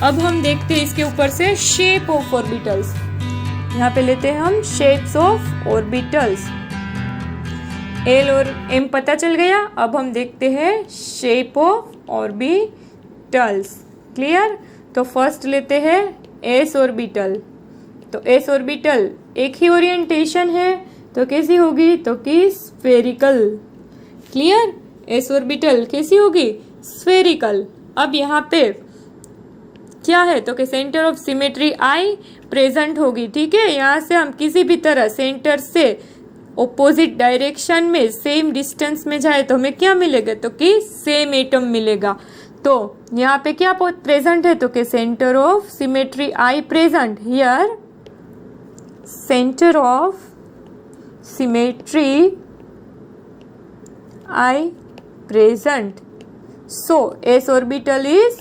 अब हम देखते हैं इसके ऊपर से शेप ऑफ ऑर्बिटल्स। यहाँ पे लेते हैं हम शेप्स ऑफ ऑर्बिटल्स। एल और एम पता चल गया। अब हम देखते हैं शेप ऑफ ऑर्बिटल्स। क्लियर? तो फर्स्ट लेते हैं एस ऑर्बिटल। तो एस ऑर्बिटल एक ही ओरिएंटेशन है तो कैसी होगी? तो कि स्फेरिकल। क्लियर? एस ऑर्बिटल कैसी होगी? स्फेरिकल। अब यहाँ पे क्या है? तो कि centre of symmetry I present होगी। ठीक है, यहाँ से हम किसी भी तरह सेंटर से ऑपोजिट डायरेक्शन में सेम डिस्टेंस में जाए तो हमें क्या मिलेगा? तो कि सेम एटम मिलेगा। तो यहाँ पे क्या प्रेजेंट है? तो कि centre of symmetry I present here. Centre of symmetry I present, so s orbital is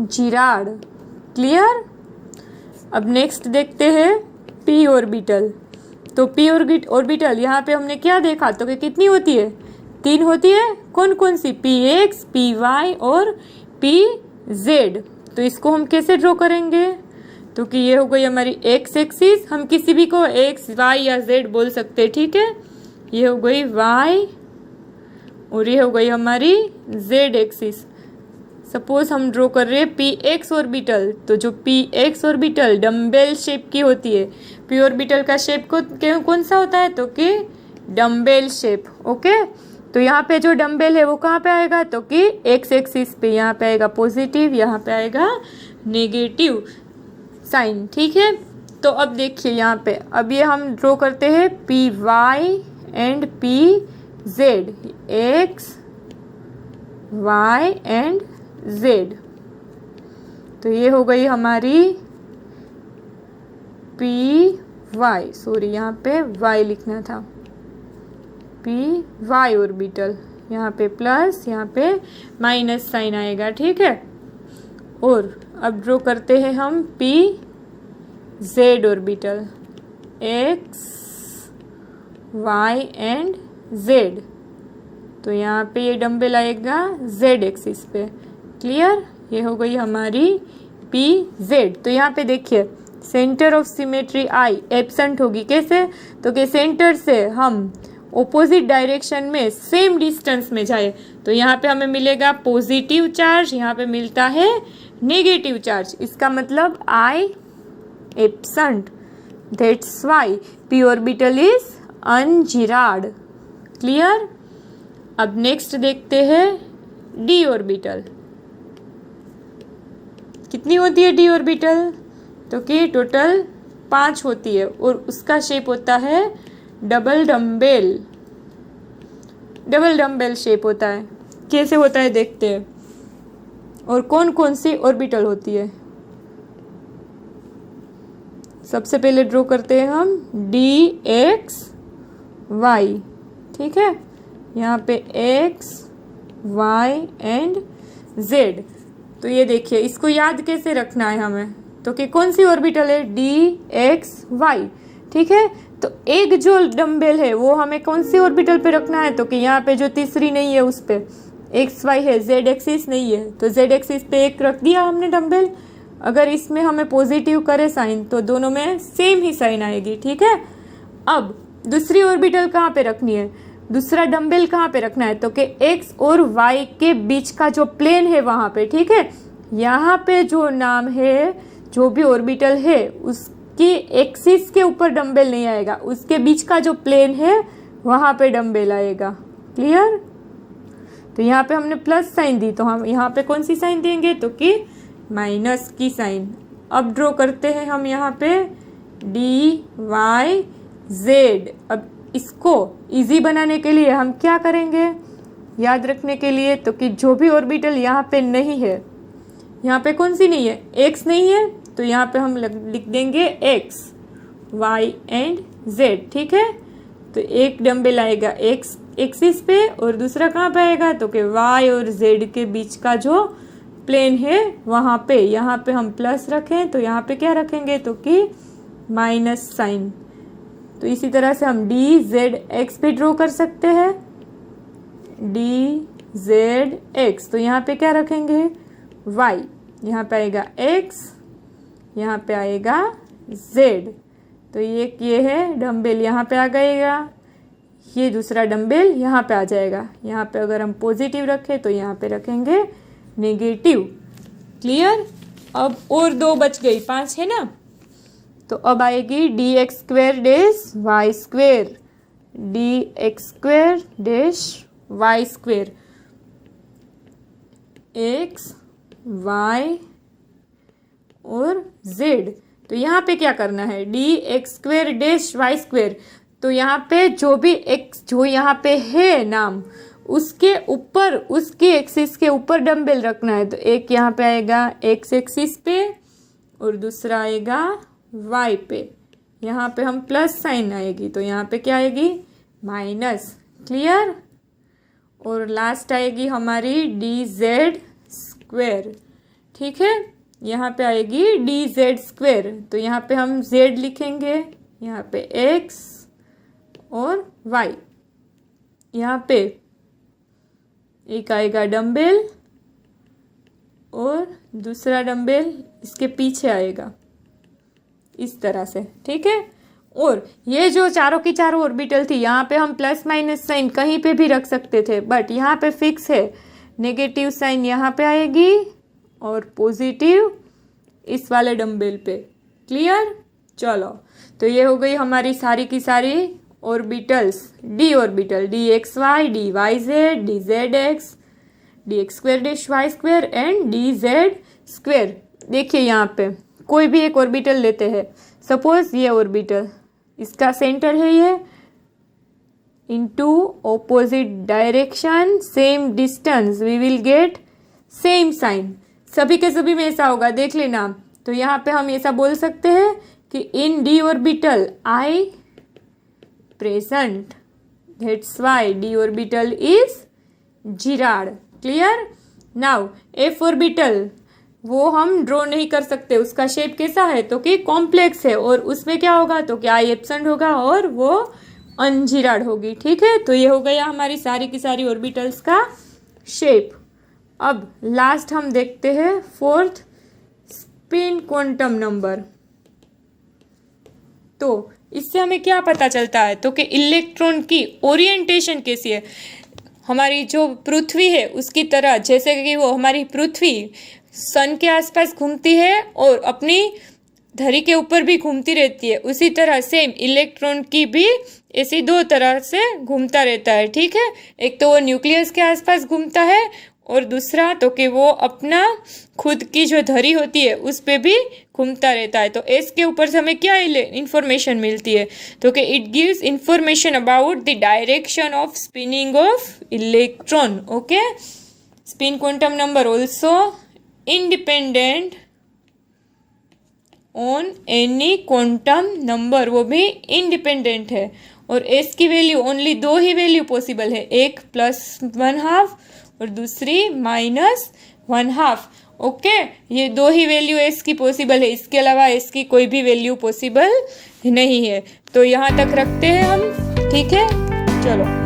Girard। Clear? अब नेक्स्ट देखते हैं p ऑर्बिटल। तो p ऑर्बिटल यहाँ पे हमने क्या देखा? तो कि कितनी होती है? 3 होती है। कौन कौन सी? px, py और pz। तो इसको हम कैसे ड्रॉ करेंगे? तो कि ये हो गई हमारी x एक्सिस। हम किसी भी को x, y या z बोल सकते हैं। ठीक है, ये हो गई y और ये हो गई हमारी z एक्सिस। सपोज हम ड्रॉ कर रहे हैं px ऑर्बिटल। तो जो px ऑर्बिटल डम्बेल शेप की होती है, p ऑर्बिटल का शेप कौन सा होता है? तो कि डम्बेल शेप। ओके, तो यहाँ पे जो डम्बेल है वो कहाँ पे आएगा? तो कि x एक्सिस पे। यहाँ पे आएगा पॉजिटिव, यहाँ पे आएगा नेगेटिव साइन। ठीक है, तो अब देखिए यहाँ पे अब ये हम ड्रॉ करते हैं P Y and P Z, X Y and Z. तो ये हो गई हमारी पी वाई, सॉरी यहाँ पे वाई लिखना था, पी वाई ऑर्बिटल। यहाँ पे प्लस, यहाँ पे माइनस साइन आएगा। ठीक है, और अब ड्रॉ करते हैं हम P Z orbital, X Y and Z. तो यहाँ पे ये डम्बेल आएगा जेड एक्सिस पे। क्लियर? ये हो गई हमारी पी जेड। तो यहाँ पे देखिए centre of symmetry I absent होगी। कैसे? तो कि सेंटर से हम ऑपोजिट डायरेक्शन में सेम डिस्टेंस में जाए तो यहाँ पे हमें मिलेगा पॉजिटिव चार्ज, यहाँ पे मिलता है नेगेटिव चार्ज। इसका मतलब I absent, that's why p orbital is ungerade. Clear? अब नेक्स्ट देखते हैं डी ऑर्बिटल। कितनी होती है डी ऑर्बिटल? तो कि टोटल 5 होती है और उसका शेप होता है double dumbbell. Double dumbbell shape होता है। कैसे होता है देखते हैं। और कौन कौन सी ऑर्बिटल होती है? सबसे पहले ड्रॉ करते हैं हम डी एक्स वाई। ठीक है, यहाँ पे एक्स वाई एंड जेड। तो ये देखिए इसको याद कैसे रखना है हमें? तो कि कौन सी ऑर्बिटल है? D X Y. ठीक है, तो एक जो डम्बेल है वो हमें कौन सी ऑर्बिटल पे रखना है? तो कि यहाँ पे जो तीसरी नहीं है उस पे एक्स वाई है, जेड एक्सिस नहीं है, तो जेड एक्सिस पे एक रख दिया हमने डम्बेल। अगर इसमें हमें पॉजिटिव करे साइन तो दोनों में सेम ही साइन आएगी। ठीक है, अब दूसरी ऑर्बिटल कहाँ पे रखनी है? दूसरा डम्बेल कहाँ पे रखना है? तो कि एक्स और वाई के बीच का जो प्लेन है वहाँ पे। ठीक है, यहाँ पे जो नाम है, जो भी ऑर्बिटल है उसकी एक्सिस के ऊपर डम्बेल नहीं आएगा, उसके बीच का जो प्लेन है वहाँ पे डम्बेल आएगा। क्लियर? तो यहाँ पे हमने प्लस साइन दी तो हम यहाँ पे कौन सी साइन देंगे? तो कि माइनस की साइन। अब ड्रॉ करते हैं हम यहाँ पे डी वाई जेड। अब इसको इजी बनाने के लिए हम क्या करेंगे याद रखने के लिए? तो कि जो भी ऑर्बिटल यहाँ पे नहीं है, यहाँ पे कौन सी नहीं है? एक्स नहीं है, तो यहाँ पे हम लिख देंगे एक्स वाई एंड जेड। ठीक है, तो एक डम्बेल आएगा एक्स एक्सिस पे और दूसरा कहाँ पे आएगा? तो कि वाई और जेड के बीच का जो प्लेन है वहाँ पे। यहाँ पे हम प्लस रखें तो यहाँ पे क्या रखेंगे? तो कि माइनस साइन। तो इसी तरह से हम डी जेड एक्स पे ड्रॉ कर सकते हैं, डी जेड एक्स। तो यहाँ पे क्या रखेंगे, वाई, यहाँ पे आएगा एक्स, यहाँ पे आएगा जेड। तो ये है डम्बेल यहाँ पे आ गएगा, ये दूसरा डम्बेल यहाँ पे आ जाएगा। यहाँ पे अगर हम पॉजिटिव रखें तो यहाँ पे रखेंगे नेगेटिव। क्लियर। अब और 2 बच गई, 5 है ना। तो अब आएगी D X square dash Y square, D X square dash Y square, X Y और जेड। तो यहाँ पे क्या करना है, D X square dash Y square. तो यहाँ पे जो भी एक्स जो यहाँ पे है नाम, उसके ऊपर, उसके एक्सिस के ऊपर डम्बेल रखना है। तो एक यहाँ पे आएगा एक्स एक्सिस पे और दूसरा आएगा वाई पे। यहाँ पे हम प्लस साइन आएगी, तो यहाँ पे क्या आएगी, माइनस। क्लियर। और लास्ट आएगी हमारी डी जेड स्क्वेयर। ठीक है, यहाँ पे आएगी डी जेड स्क्वेयर। तो यहाँ पे हम जेड लिखेंगे, यहाँ पे एक्स और वाई। यहाँ पे एक आएगा डम्बेल और दूसरा डम्बेल इसके पीछे आएगा इस तरह से। ठीक है। और ये जो चारों की चारों ऑर्बिटल थी, यहाँ पे हम प्लस माइनस साइन कहीं पे भी रख सकते थे, बट यहाँ पे फिक्स है, नेगेटिव साइन यहाँ पे आएगी और पॉजिटिव इस वाले डम्बेल पे। क्लियर। चलो, तो ये हो गई हमारी सारी की सारी orbitals. D orbital, D X Y, D Y Z, D Z X, D X square dash Y square and D Z square. देखिए यहाँ पे कोई भी एक ऑर्बिटल लेते हैं, सपोज ये ऑर्बिटल, इसका सेंटर है ये, into opposite direction same distance we will get same sign. सभी के सभी में ऐसा होगा, देख लेना। तो यहाँ पे हम ऐसा बोल सकते हैं कि इन d orbital I present, that's why d orbital is gerade. Clear. Now f orbital, वो हम ड्रॉ नहीं कर सकते, उसका शेप कैसा है, तो कि कॉम्प्लेक्स है, और उसमें क्या होगा, तो कि आई एब्सेंट होगा और वो अनजिराड होगी। ठीक है। तो ये हो गया हमारी सारी की सारी ऑर्बिटल्स का शेप। अब लास्ट हम देखते हैं फोर्थ, स्पिन क्वांटम नंबर। तो इससे हमें क्या पता चलता है, तो कि इलेक्ट्रॉन की ओरिएंटेशन कैसी है। हमारी जो पृथ्वी है उसकी तरह, जैसे कि वो हमारी पृथ्वी सन के आसपास घूमती है और अपनी धरी के ऊपर भी घूमती रहती है, उसी तरह सेम इलेक्ट्रॉन की भी ऐसी 2 तरह से घूमता रहता है। ठीक है। एक तो वो न्यूक्लियस के आसपास घूमता है और दूसरा तो कि वो अपना खुद की जो धरी होती है उस पे भी घूमता रहता है। तो एस के ऊपर से हमें क्या इंफॉर्मेशन मिलती है, तो कि it gives information about the direction of spinning of electron. Okay. Spin quantum number also independent on any quantum number, वो भी इंडिपेंडेंट है। और एस की वैल्यू ओनली 2 ही वैल्यू पॉसिबल है, एक +1/2 और दूसरी -1/2। ओके। ये 2 ही वैल्यू एस की पॉसिबल है, इसके अलावा एस की कोई भी वैल्यू पॉसिबल नहीं है। तो यहाँ तक रखते हैं हम। ठीक है। चलो।